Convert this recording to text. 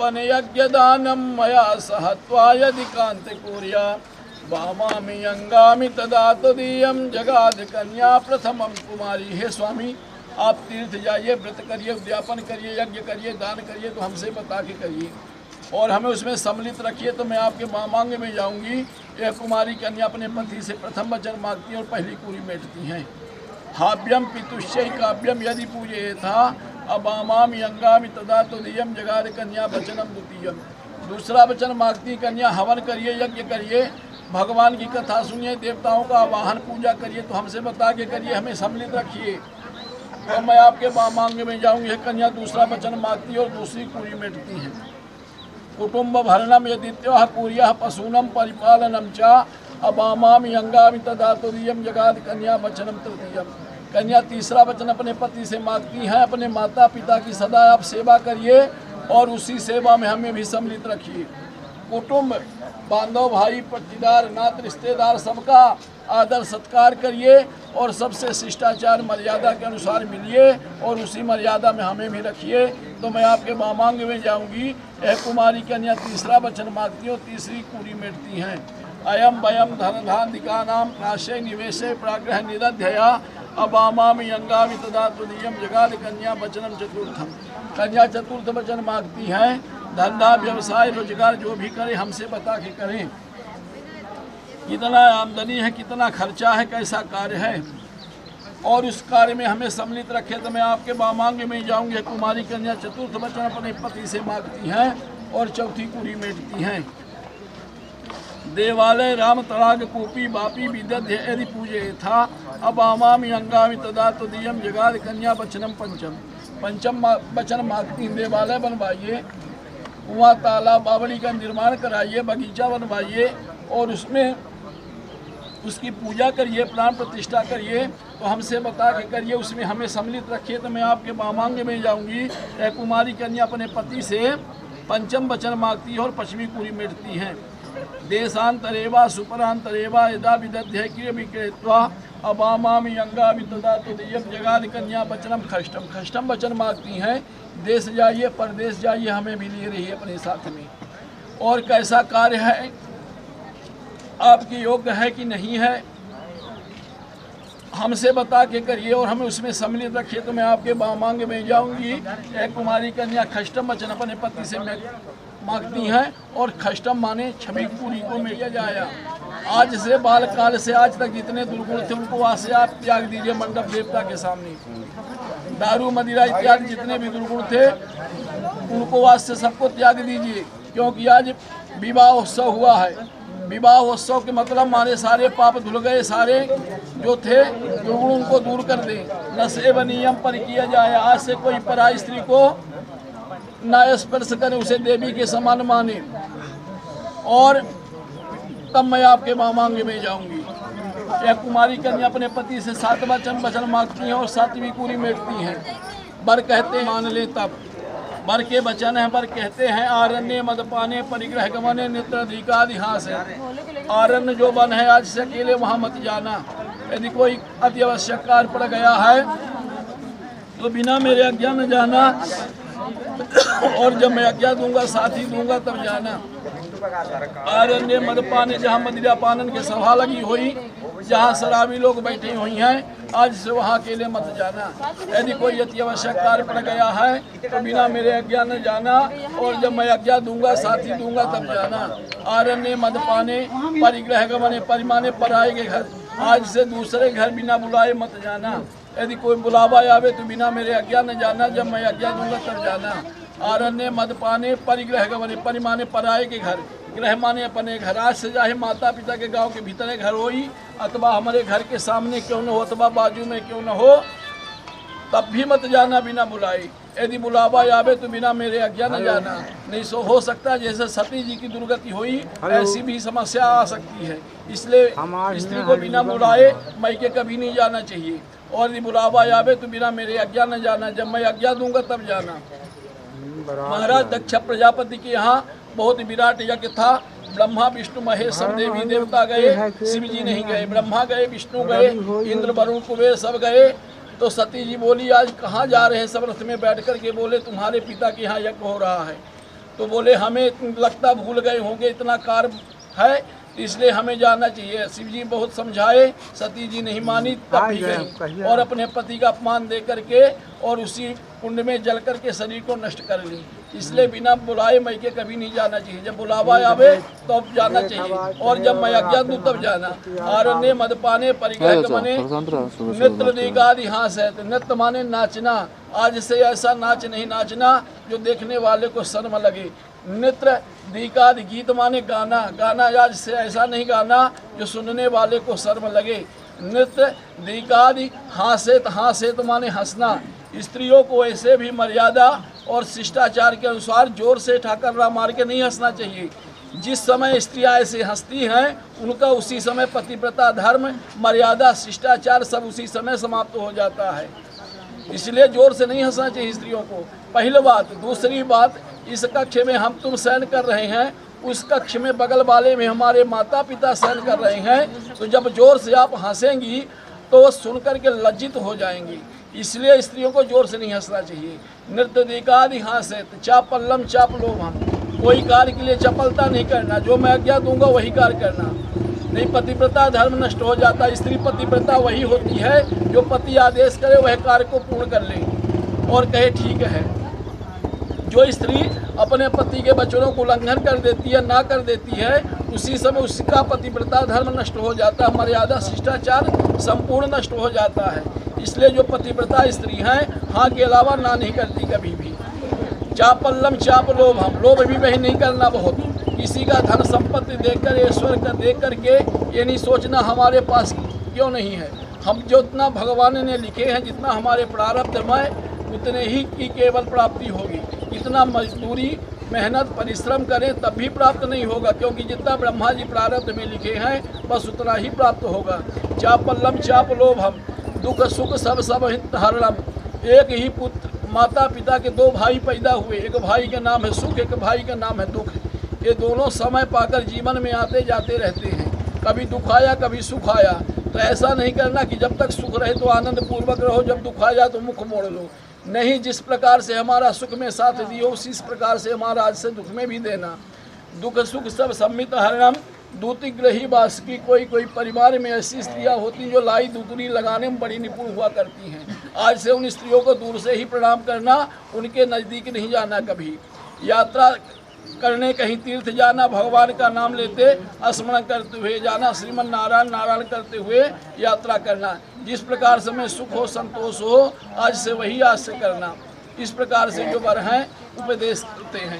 आपन यज्ञ दानम मया सहत्वा यदि कांति कुर्या वामामि अंगामि तदा तदीयम जगाद कन्या प्रथमम कुमारी। हे स्वामी, आप तीर्थ जाइए, व्रत करिए, उद्यापन करिए, यज्ञ करिए, दान करिए, तो हमसे बता के करिए और हमें उसमें सम्मिलित रखिए, तो मैं आपके वामांग में जाऊंगी। यह कुमारी कन्या अपने पति से प्रथम वचन मांगती है और पहली कुरी मेटती हैं। हाव्यम पितुष्य काव्यम यदि पूजे था अबामामि अंगामि तदा तदीयम जगाद कन्या वचनम द्वितीयम। दूसरा वचन मांगती कन्या, हवन करिए, यज्ञ करिए, भगवान की कथा सुनिए, देवताओं का आवाहन पूजा करिए, तो हमसे बता के करिए, हमें सम्मिलित रखिए, तो मैं आपके वामांग में जाऊंगी। कन्या दूसरा वचन मांगती है और दूसरी कुरी मेटती है। कुटुंब भरणम यदित्य कुर्या पशूनम परिपालनम चा अबामामि अंगामि तदा तदीयम जगाद कन्या वचनम तृतीयम। कन्या तीसरा वचन अपने पति से मांगती हैं, अपने माता पिता की सदा आप सेवा करिए और उसी सेवा में हमें भी सम्मिलित रखिए। कुटुंब बांधव भाई पट्टीदार नात रिश्तेदार सबका आदर सत्कार करिए और सबसे शिष्टाचार मर्यादा के अनुसार मिलिए और उसी मर्यादा में हमें भी रखिए, तो मैं आपके वामांग में जाऊंगी। यह कुमारी कन्या तीसरा वचन मांगती है और तीसरी कुरी मेटती हैं। अयम वयम धनधान्धिका नाम नाशे निवेशे प्राग्रह निदध्यया अबामामि अंगामि तदा तदीयम जगाद कन्या वचनम चतुर्थम। कन्या चतुर्थ वचन मांगती हैं। धंधा व्यवसाय रोजगार जो भी करें हमसे बता के करें, कितना आमदनी है, कितना खर्चा है, कैसा कार्य है, और उस कार्य में हमें सम्मिलित रखे, तो मैं आपके वामांग में जाऊंगी। कुमारी कन्या चतुर्थ वचन अपने पति से मांगती हैं और चौथी कुरी मेटती हैं। देवालय राम तड़ाग कूपी बापी विदध्य यदि पूजे था अबामामि अंगामि तदा तदीयम जगाद कन्या वचनम पंचम। पंचम वचन मांगती हैं, देवालय बनवाइए, कुआं तालाब बावड़ी का निर्माण कराइए, बगीचा बनवाइए और उसमें उसकी पूजा करिए, प्राण प्रतिष्ठा करिए, तो हमसे बता के करिए, उसमें हमें सम्मिलित रखिए, तो मैं आपके वामांग में जाऊंगी। यह कुमारी कन्या अपने पति से पंचम वचन मांगती है और पश्चिमी कुरी मेटती हैं। देशांतरेवा सुपरांतरेवा यदा विदध्य क्रिय विक्रेत्वा अबामामि अंगामि तदा तदीयम जगाद कन्या वचनम खष्टम। खष्टम वचन मांगती हैं, देश जाइए, परदेश जाइए, हमें भी लिए रहिए अपने साथ में, और कैसा कार्य है, आपकी योग्य है कि नहीं है, हमसे बता के करिए और हमें उसमें सम्मिलित रखिए, तो मैं आपके वामांग में जाऊंगी। एक कुमारी कन्या खष्टम वचन अपने पति से मांगती हैं और खष्टम माने छवि पूरी को मिल जाया। आज से बाल काल से आज तक जितने दुर्गुण थे उनको वहाँ से आप त्याग दीजिए मंडप देवता के सामने। दारू मदिरा इत्यादि जितने भी दुर्गुण थे उनको आज से सबको त्याग दीजिए, क्योंकि आज विवाह उत्सव हुआ है। विवाह उत्सव के मतलब मारे सारे पाप धुल गए, सारे जो थे दुर्गुण उनको दूर कर दें। न सेव नियम पर किया जाए, आज से कोई पराई स्त्री को न स्पर्श करे, उसे देवी के समान माने, और तब मैं आपके वामांग में जाऊंगी। यह कुमारी कन्या अपने पति से 7 वचन मांगती हैं और 7वीं कुरी मेटती हैं। वर कहते हैं मान ले तब, वर के वचन है, वर कहते हैं आरण्य मदपाने परिग्रह गमने नित्र अधिकाधिहास है। आरण्य जो वन है, आज से अकेले वहाँ मत जाना। यदि कोई अति आवश्यक कार्य पड़ गया है तो बिना मेरे आज्ञा न जाना, और जब मैं आज्ञा दूंगा साथ ही दूंगा तब जाना। आरण्य मदपाने, जहाँ मदिरा पानन की सभा लगी हुई, जहाँ शराबी लोग बैठे हुई हैं, आज से वहाँ अकेले मत जाना। यदि कोई अति आवश्यक कार्य पड़ गया है तो बिना मेरे आज्ञा न जाना, और जब मैं आज्ञा दूंगा साथ ही दूंगा तब जाना। आरण्य मदपाने परिग्रह गमने, परिमाने पराए के घर, आज से दूसरे घर बिना बुलाए मत जाना। यदि कोई बुलावा आवे तो बिना मेरे आज्ञा न जाना, जब मैं आज्ञा दूंगा तब जाना। आरण्य मदपाने परिग्रह गमने, परिमाने पराए के घर, ग्रह माने अपने घर। आज से चाहे माता पिता के गांव के भीतर घर हो ही, अथवा हमारे घर के सामने क्यों न हो, अथवा बाजू में क्यों न हो, तब भी मत जाना बिना बुलाए। यदि बुलावा आवे तो बिना मेरे आज्ञा न जाना। नहीं सो हो सकता जैसे सती जी की दुर्गति हुई, ऐसी भी समस्या आ सकती है। इसलिए स्त्री को बिना बुलाए मायके कभी नहीं जाना चाहिए, और यदि बुलावा आवे तो बिना मेरे आज्ञा न जाना, जब मैं आज्ञा दूंगा तब जाना। महाराज दक्ष प्रजापति के यहाँ बहुत विराट यज्ञ था। ब्रह्मा विष्णु महेश सब देवी देवता गए, शिव जी नहीं गए। ब्रह्मा गए, विष्णु गए, इंद्र वरुण कुबेर सब गए। तो सती जी बोली आज कहाँ जा रहे हैं, सब रथ में बैठ कर के बोले तुम्हारे पिता के यहाँ यज्ञ हो रहा है। तो बोले हमें लगता भूल गए होंगे, इतना कार्य है इसलिए हमें जाना चाहिए। शिव जी बहुत समझाए, सती जी नहीं मानी, तब भी गई और अपने पति का अपमान दे करके और उसी कुंड में जल करके शरीर को नष्ट कर ली। इसलिए बिना बुलाए मैके कभी नहीं जाना चाहिए, जब बुलावा आवे तब तो जाना चाहिए और जब मैं अज्ञात दूं तब जाना। आरण्य मदपाने परिग्रह मने नृत्य दिगादि हास है, नृत्य माने नाचना। आज से ऐसा नाच नहीं नाचना जो देखने वाले को शर्म लगे। नृत्य दिगाद गीत माने गाना, गाना आज से ऐसा नहीं गाना जो सुनने वाले को शर्म लगे। नृत्य दिगादि हासेत माने हंसना। स्त्रियों को ऐसे भी मर्यादा और शिष्टाचार के अनुसार जोर से ठाकररा मार के नहीं हंसना चाहिए। जिस समय स्त्रियां ऐसे हंसती हैं उनका उसी समय पतिव्रता धर्म मर्यादा शिष्टाचार सब उसी समय समाप्त हो जाता है। इसलिए जोर से नहीं हंसना चाहिए स्त्रियों को, पहली बात। दूसरी बात, इस कक्ष में हम तुम शयन कर रहे हैं, उस कक्ष में बगल वाले में हमारे माता पिता शयन कर रहे हैं, तो जब जोर से आप हंसेंगी तो वो सुनकर के लज्जित हो जाएंगी। इसलिए स्त्रियों को जोर से नहीं हंसना चाहिए। नृत्य दिगादि हासेत चाप पल्लम चाप लोभम, कोई कार्य के लिए चपलता नहीं करना, जो मैं आज्ञा दूंगा वही कार्य करना। नहीं पतिव्रता धर्म नष्ट हो जाता। स्त्री पतिव्रता वही होती है जो पति आदेश करे वह कार्य को पूर्ण कर ले और कहे ठीक है। जो स्त्री अपने पति के वचनों को उल्लंघन कर देती है, ना कर देती है, उसी समय उसका पतिव्रता धर्म नष्ट हो जाता है, मर्यादा शिष्टाचार संपूर्ण नष्ट हो जाता है। इसलिए जो पतिव्रता स्त्री हैं हाँ के अलावा ना नहीं करती कभी भी। चापल्लम चाप लोभ, हम लोभ भी वही नहीं करना बहुत। किसी का धन संपत्ति देखकर ईश्वर का देख करके ये नहीं सोचना हमारे पास क्यों नहीं है। हम जितना भगवान ने लिखे हैं, जितना हमारे प्रारब्ध में उतने ही की केवल प्राप्ति होगी। इतना मजदूरी मेहनत परिश्रम करें तब भी प्राप्त नहीं होगा, क्योंकि जितना ब्रह्मा जी प्रारब्ध में लिखे हैं बस उतना ही प्राप्त होगा। चापल्लम चाप लोभम दुख सुख सब हित हरणम। एक ही पुत्र माता पिता के दो भाई पैदा हुए, एक भाई का नाम है सुख, एक भाई का नाम है दुख। ये दोनों समय पाकर जीवन में आते जाते रहते हैं, कभी दुख आया कभी सुख आया। तो ऐसा नहीं करना कि जब तक सुख रहे तो आनंद पूर्वक रहो, जब दुख आ जाए तो मुख मोड़ लो। नहीं, जिस प्रकार से हमारा सुख में साथ दियो उसी प्रकार से हमारा आज से दुख में भी देना। दुख सुख सब सम्मित हरणम दूती ग्रही बास की। कोई परिवार में ऐसी स्त्रियां होती जो लाई दूतरी लगाने में बड़ी निपुण हुआ करती हैं। आज से उन स्त्रियों को दूर से ही प्रणाम करना, उनके नज़दीक नहीं जाना। कभी यात्रा करने कहीं तीर्थ जाना, भगवान का नाम लेते स्मरण करते हुए जाना, श्रीमन नारायण नारायण करते हुए यात्रा करना। जिस प्रकार से हमें सुख हो संतोष हो आज से वही आज से करना। इस प्रकार से जो वर हैं उपदेश देते हैं।